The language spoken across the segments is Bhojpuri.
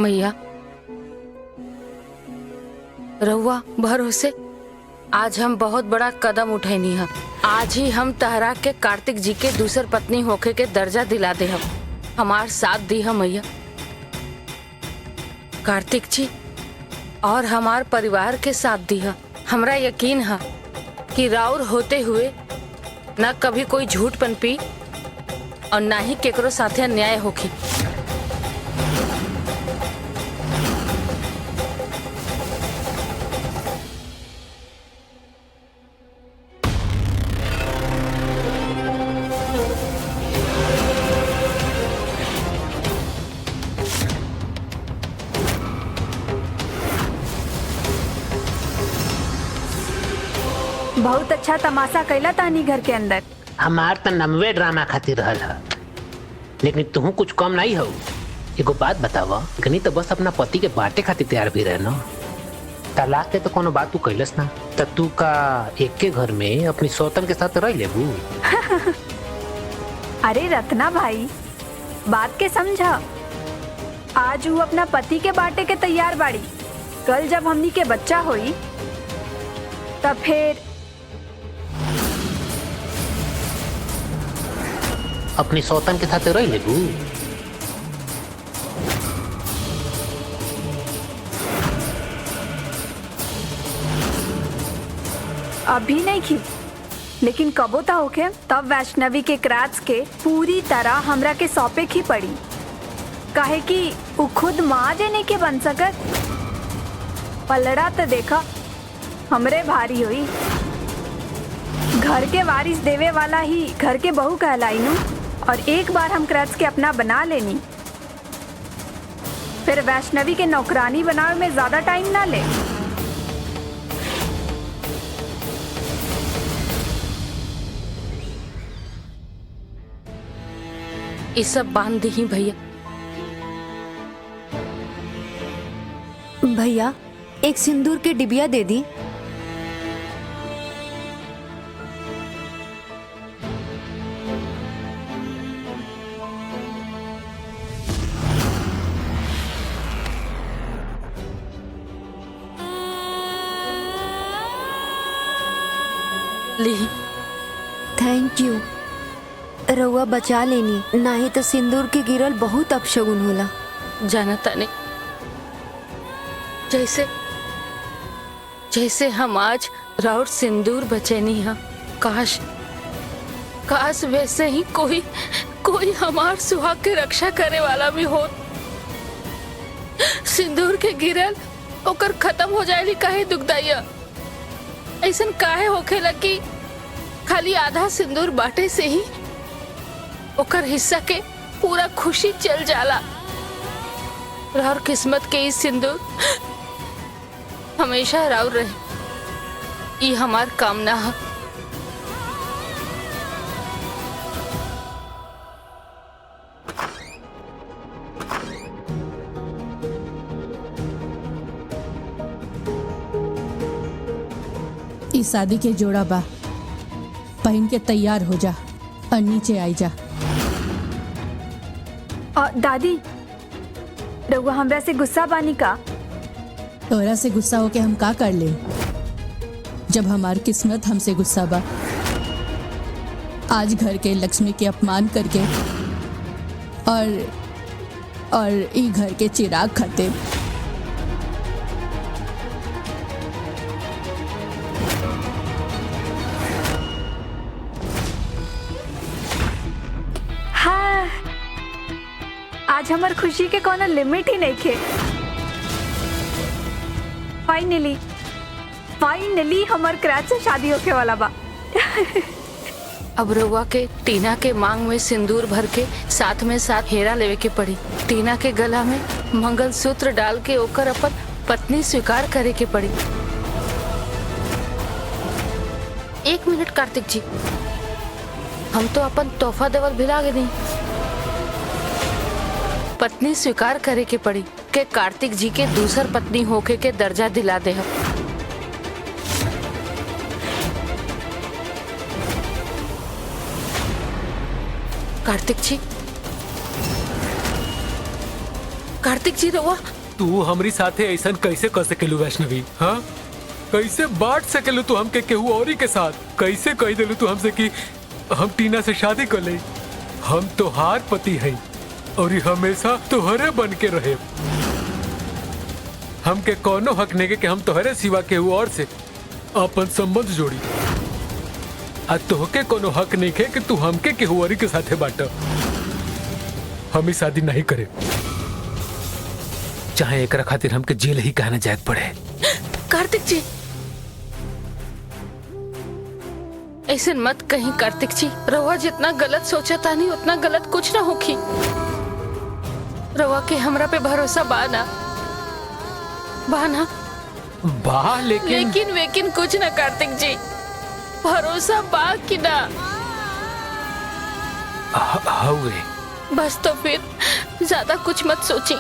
मैया रउआ भरोसे आज हम बहुत बड़ा कदम उठैनी है। आज ही हम तहरा के कार्तिक जी के दूसर पत्नी होके के दर्जा दिला दे। हम हमार साथ दी है मैया। कार्तिक जी और हमार परिवार के साथ दी है। हमरा यकीन है कि राउर होते हुए न कभी कोई झूठ पनपी और ना ही केकरो साथे अन्याय होखी। बहुत अच्छा तमाशा कैला तानी घर के अंदर। हमार त नमवे ड्रामा खातिर रहल है, लेकिन तुम कुछ कम नहीं हो। एगो बात बतावा, कनी तो बस अपना पति के बाटे खातिर तैयार भी रहे ना। तलाक के तो कोनो बात तू कैलस ना, त तू का एक के घर में अपनी सौतन के साथ रह लेबू? अरे रत्ना भाई, बात के समझा। आज वो अपना पति के बाटे के तैयार बाड़ी, कल जब हमनी के बच्चा होई तब फिर अपनी सौतन के साथ रह लेबू? अभी नहीं की, लेकिन कबो ता होके तब वैष्णवी के क्राच के पूरी तरह हमरा के सौंपे की पड़ी। काहे कि वो खुद माँ जेने के बन सकत। पलड़ा तो देखा हमरे भारी हुई। घर के वारिस देवे वाला ही घर के बहू कहलाई नू। और एक बार हम क्रच के अपना बना लेनी, फिर वैष्णवी के नौकरानी बनावे में ज्यादा टाइम ना ले। ये सब बांध दी भैया। भैया एक सिंदूर के डिबिया दे दी। ली। Thank you. रउआ बचा लेनी, नहीं तो सिंदूर के गिरल बहुत अपशगुन होला। जाना ताने, जैसे जैसे हम आज राउर सिंदूर बचैनी है, काश काश वैसे ही कोई हमार सुहाग के रक्षा करे वाला भी हो। सिंदूर के गिरल ओकर खत्म हो जाएली काहे दुखदाइया। ऐसन काहे होखेला कि खाली आधा सिंदूर बाटे से ही ओकर हिस्सा के पूरा खुशी चल जाला। राउर किस्मत के इस सिंदूर हमेशा राउर रहे, ये हमार कामना है। इस शादी के जोड़ा बा, पहन के तैयार हो जा और नीचे आई जा। दादी, रउआ हमरा से गुस्सा बानी का? तोरा से गुस्सा होके हम का कर ले, जब हमार किस्मत हमसे गुस्सा बा। आज घर के लक्ष्मी के अपमान करके और ई घर के चिराग खातिर हाँ, आज हमार खुशी के कोनो लिमिट ही नहीं खे। फाइनली हमार क्रैच से शादी होके वाला बा। अब रउआ के टीना के मांग में सिंदूर भर के साथ में साथ हेरा लेवे के पड़ी। टीना के गला में मंगलसूत्र डाल के ओकर अपन पत्नी स्वीकार करे के पड़ी। 1 मिनट कार्तिक जी, हम तो अपन तोहफा देवल भिला गए नहीं। पत्नी स्वीकार करे के पड़ी के कार्तिक जी के दूसर पत्नी होके के दर्जा दिला दे। कार्तिक जी, कार्तिक जी रहुआ तू हमारी साथे ऐसा कैसे कर सकेलू वैष्णवी? हाँ, कैसे बांट सकेलू तू हमके केहू औरी के साथ? कैसे कह देलू तू हमसे कि हम टीना से शादी कर ले? हम तोहार पति हैं और ये हमेशा तोहरे बन के रहे। हमके कोनो हक नहीं कि हम तोहरे सिवा केहू और से अपन संबंध जोड़ी। आ तोहके कोनो हक नहीं है कि तू हमके केहू औरी के साथे बांट। हम ही शादी नहीं करे, चाहे एकरा खातिर हमके जेल ही कहना जायज पड़े। कार्तिक जी ऐसे मत कहीं कार्तिक जी। रहुआ जितना गलत सोचा था नहीं उतना गलत कुछ ना होखी। रहुआ के हमरा पे भरोसा बाना बाना बा लेकिन वेकिन कुछ ना कार्तिक जी, भरोसा बा कि ना? हवे बस तो फिर ज्यादा कुछ मत सोची।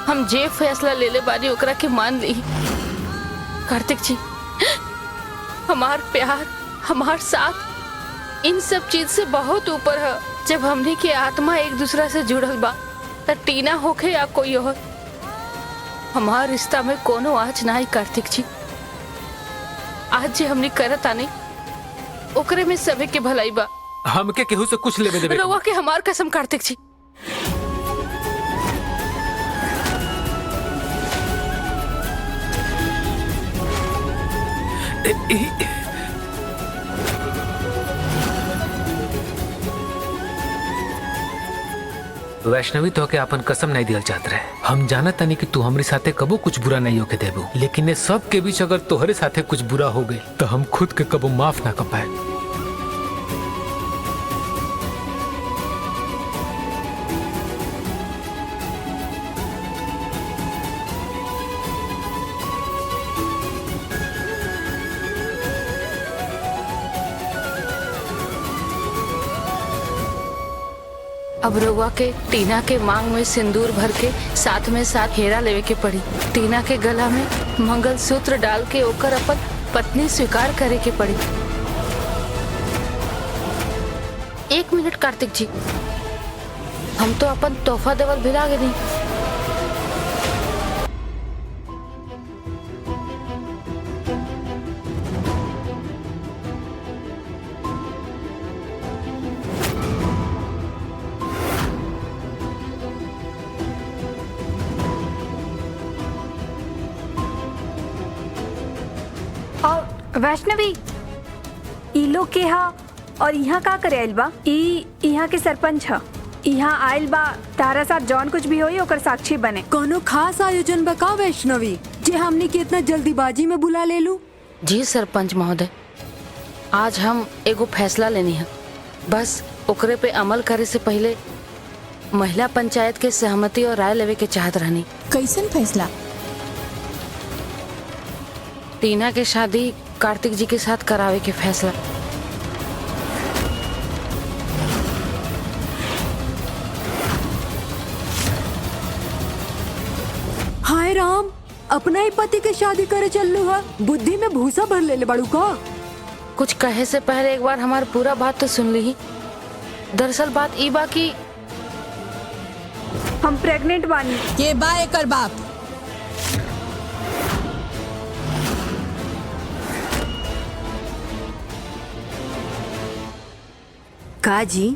हम जे फैसला ले ले बानी ओकरा के मान ली। कार्तिक जी, हमार प्यार, हमार साथ इन सब चीज से बहुत ऊपर है। जब हमने की आत्मा एक दूसरा से जुड़ल बा त टीना होखे या कोई और, हमार रिश्ता में कोनो आज ना ही कार्तिक जी। आज जे हमने करत आने ओकरे में सभी के भलाई बा। हमके केहू से कुछ लेवे देवे। रउआ के हमार कसम कार्तिक जी। वैष्णवी तो के अपन कसम नहीं दियल चाहत रहे। हम जानत तनी कि तू हमारे साथे कबो कुछ बुरा नहीं होके देबू, लेकिन ये सब के बीच अगर तोहरे साथे कुछ बुरा हो गई तो हम खुद के कबो माफ ना कर पाए। अब रउआ के टीना के मांग में सिंदूर भर के साथ में साथ हेरा लेवे के पड़ी। टीना के गला में मंगलसूत्र डाल के ओकर अपन पत्नी स्वीकार करे के पड़ी। 1 मिनट कार्तिक जी, हम तो अपन तोहफा देवल भिला गए नहीं। और वैष्णवी ई लोग के हा और यहाँ का करे आइल बा? ई यहाँ के सरपंच हा। यहाँ आइल बा तारा साथ जौन कुछ भी होई ओकर साक्षी बने। कोनो खास आयोजन बका वैष्णवी जे हमने के इतना जल्दीबाजी में बुला ले लू? जी सरपंच महोदय, आज हम एगो फैसला लेनी है। बस ओकरे पे अमल करे से पहले महिला पंचायत के सहमति और राय लेवे के चाहत रहनी। कैसन फैसला? टीना के शादी कार्तिक जी के साथ करावे के फैसला। हाय राम, अपना ही पति के शादी करे चल्लू है? बुद्धि में भूसा भर ले बाड़ू का? कुछ कहे से पहले एक बार हमार पूरा बात तो सुन ली। दरअसल बात ई बा कि हम प्रेग्नेंट बानी। के बा एकर बाप? का जी,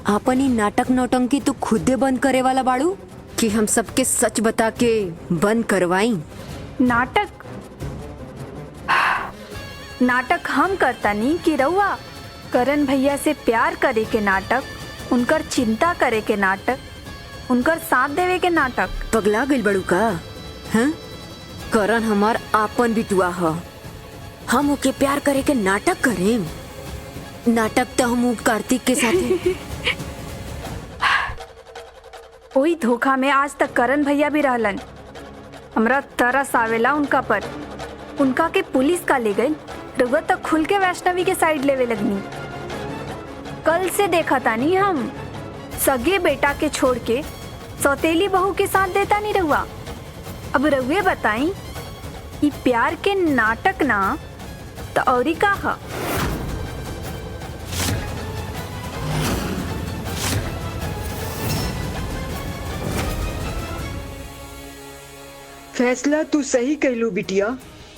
आपन ही नाटक नौटंकी तो खुदे बंद करे वाला बाड़ू कि हम सबके सच बता के बंद करवाई? नाटक नाटक हम करता नहीं कि रउआ करण भैया से प्यार करे के नाटक, उनकर चिंता करे के नाटक, उनकर साथ देवे के नाटक। पगला गइल बड़ू का? हैं? करण हमार आपन बिटुआ ह। हम ओके प्यार करे के नाटक करें? नाटक तो हम कार्तिक के साथ वही धोखा में आज तक करण भैया भी रहलन। हमरा तरस आवेला उनका पर। उनका के पुलिस का ले गई, रउआ तक खुल के वैष्णवी के साइड लेवे लगनी। कल से देखा तानी हम सगे बेटा के छोड़ के सौतेली बहू के साथ देता नहीं रहुआ। अब रउए बताई, ये प्यार के नाटक ना तो औरी का हा? फैसला तू सही कहलू बिटिया।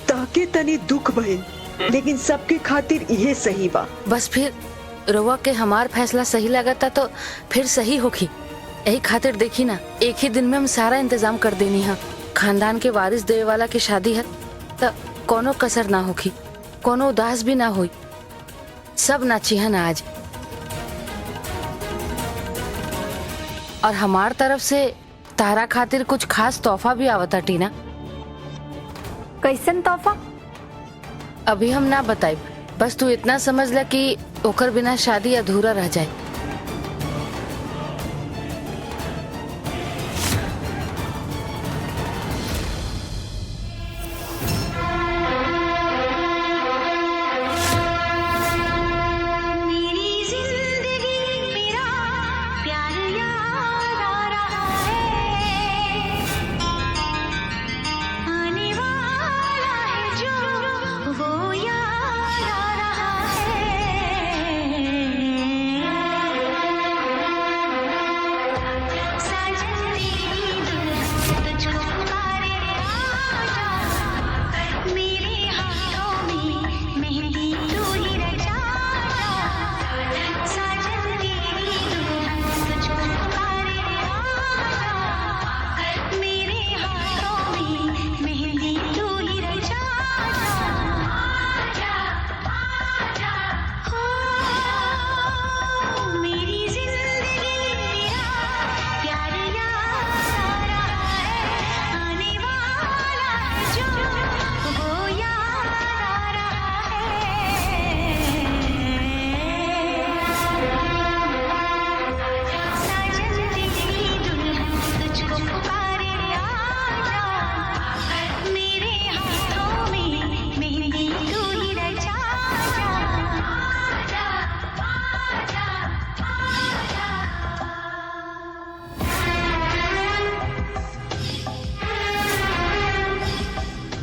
ताके तनी दुख भइल, लेकिन सबके खातिर इहे सही बा। बस फिर रउआ के हमार फैसला सही लगता तो फिर सही होखी। यही खातिर देखी ना, एक ही दिन में हम सारा इंतजाम कर देनी है। खानदान के वारिस देवे वाला की शादी है तो कोनो कसर ना होखी, कोनो उदास भी ना होई। सब नाची है ना आज। और हमार तरफ से तारा खातिर कुछ खास तोहफा भी आवता टीना। कैसन तोहफा? अभी हम ना बताई, बस तू इतना समझ ल कि ओकर बिना शादी अधूरा रह जाए।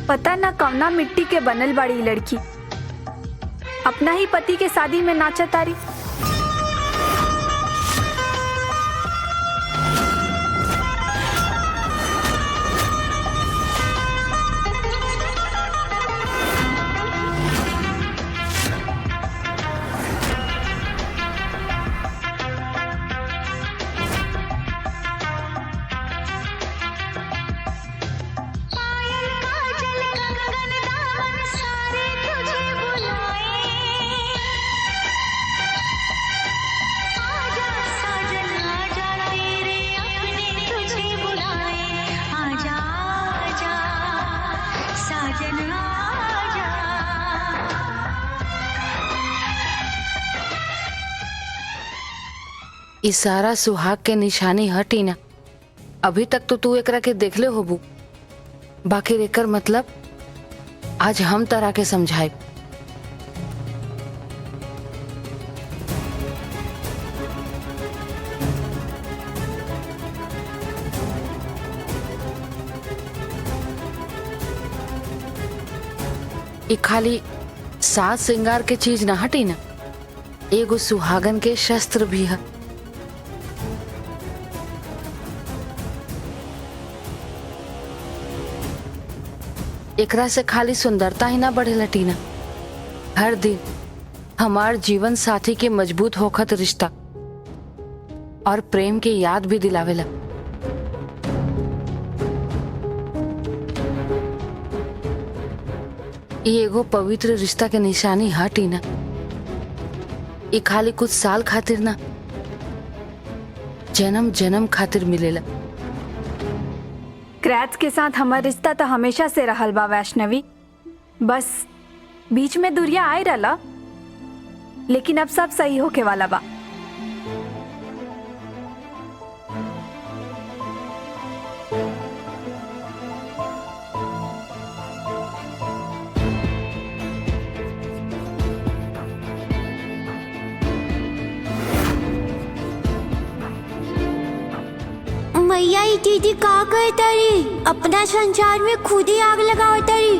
पता न कवना मिट्टी के बनल बाड़ी लड़की, अपना ही पति के शादी में नाचा तारी। इस सारा सुहाग के निशानी हटी ना। अभी तक तो तू एकरा के देखले होबू, बाकी एकर मतलब आज हम तरह के समझाए। ये खाली साज श्रृंगार के चीज ना हटी ना, एगो सुहागन के शस्त्र भी है। एकरा से खाली सुंदरता ही ना बढ़ेला टीना, हर दिन हमार जीवन साथी के मजबूत होखत रिश्ता और प्रेम के याद भी दिलावेला। ये एगो पवित्र रिश्ता के निशानी है टीना। ये खाली कुछ साल खातिर ना, जन्म जन्म खातिर मिलेला। क्रैच के साथ हमार रिश्ता तो हमेशा से रहल बा वैष्णवी, बस बीच में दूरिया आई रहला, लेकिन अब सब सही होके वाला बा। मैया ये दीदी का करे तारी, अपना संसार में खुद ही आग लगाओ तारी।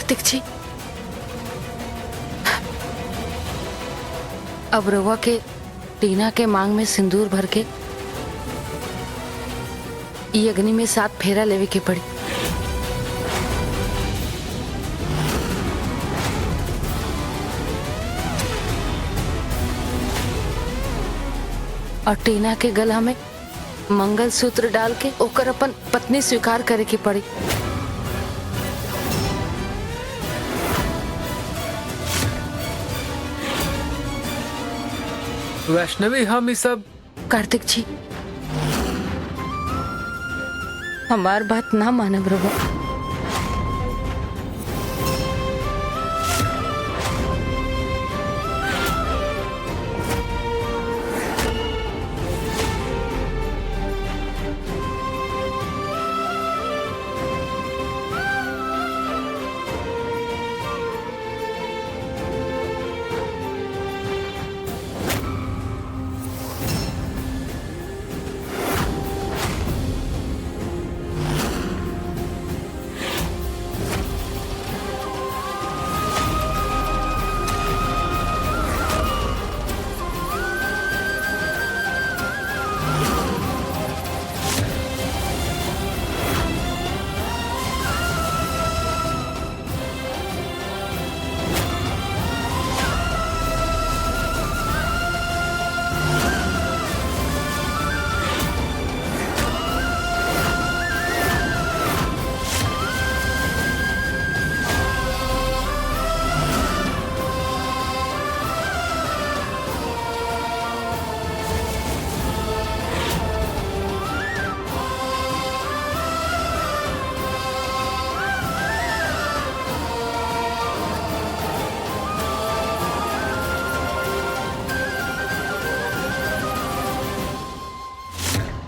कार्तिक जी, अब रउआ के टीना के मांग में सिंदूर भर के ई अग्नि में 7 फेरा लेवे के पड़ी। और टीना के गला में मंगल सूत्र डाल के ओकर अपन पत्नी स्वीकार करे की पड़ी। वैष्णवी, हम ये सब कार्तिक जी, हमार बात ना मानब रहो।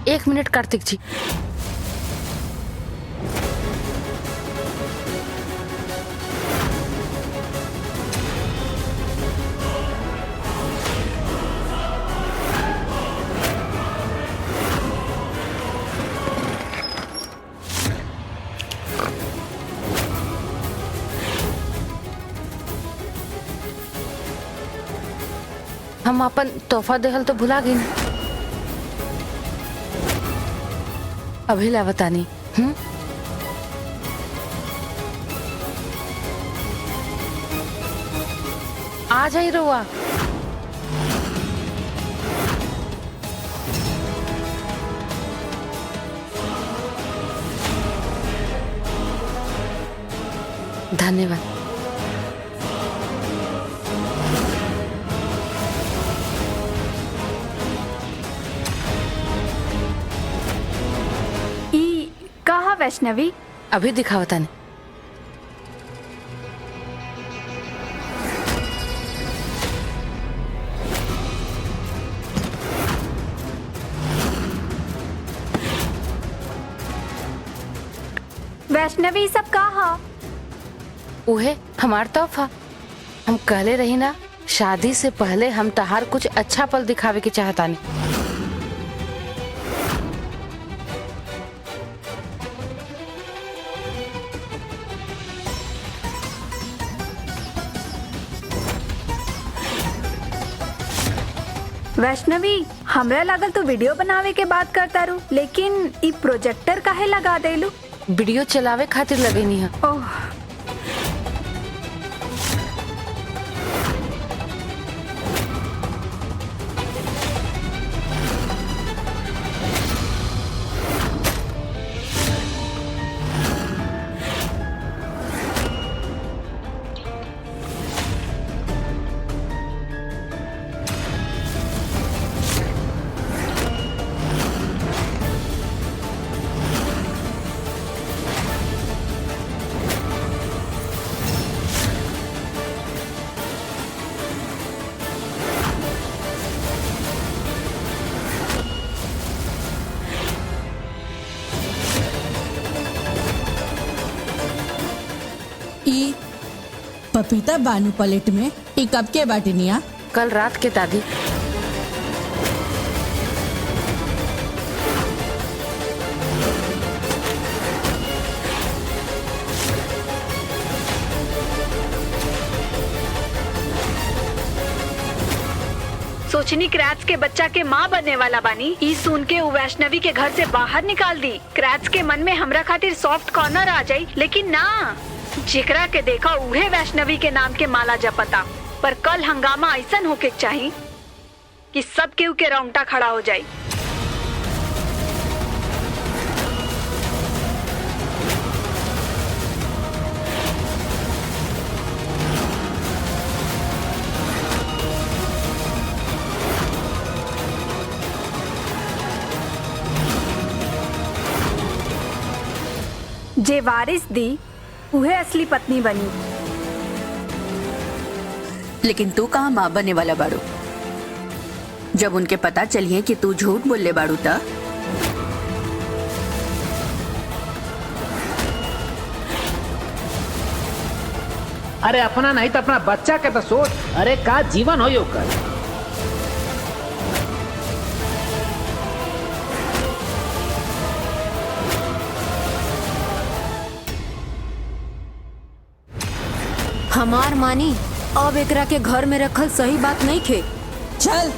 एक मिनट कार्तिक जी, हम अपन तोहफा देहल तो भुला गई ना। अभी लावतानी। आ जाई रुआ। धन्यवाद। कहा वैष्णवी? अभी दिखावता नहीं। वैष्णवी सब कहा? उहे हमार तोहफा। हम कहले रही ना, शादी से पहले हम तहार कुछ अच्छा पल दिखावे के चाहता नहीं। वैष्णवी, हमरा लागल तो वीडियो बनावे के बात करता रू, लेकिन ई प्रोजेक्टर काहे लगा देलू? वीडियो चलावे खातिर लगेनी है। ओह, ई पपीता बानू प्लेट में ई कब के बाटिनिया? कल रात के दादी। सोचनी क्रैच के बच्चा के माँ बनने वाला बानी। ई सुन के उ वैष्णवी के घर से बाहर निकाल दी। क्रैच के मन में हमरा खातिर सॉफ्ट कॉर्नर आ जाई, लेकिन ना, जेकरा के देखा उहे वैष्णवी के नाम के माला जपता। पर कल हंगामा ऐसन होके चाहिए कि सब केहू के रौंगटा खड़ा हो जाए। जे वारिस दी उहे असली पत्नी बनी। लेकिन तू कहाँ माँ बनने वाला बाड़ू? जब उनके पता चलिए कि तू झूठ बोलले बाड़ू त अरे अपना नहीं तो अपना बच्चा के तो सोच। अरे का जीवन हो ओकर। हमार मानी अब एकरा के घर में रखल सही बात नहीं खे। चल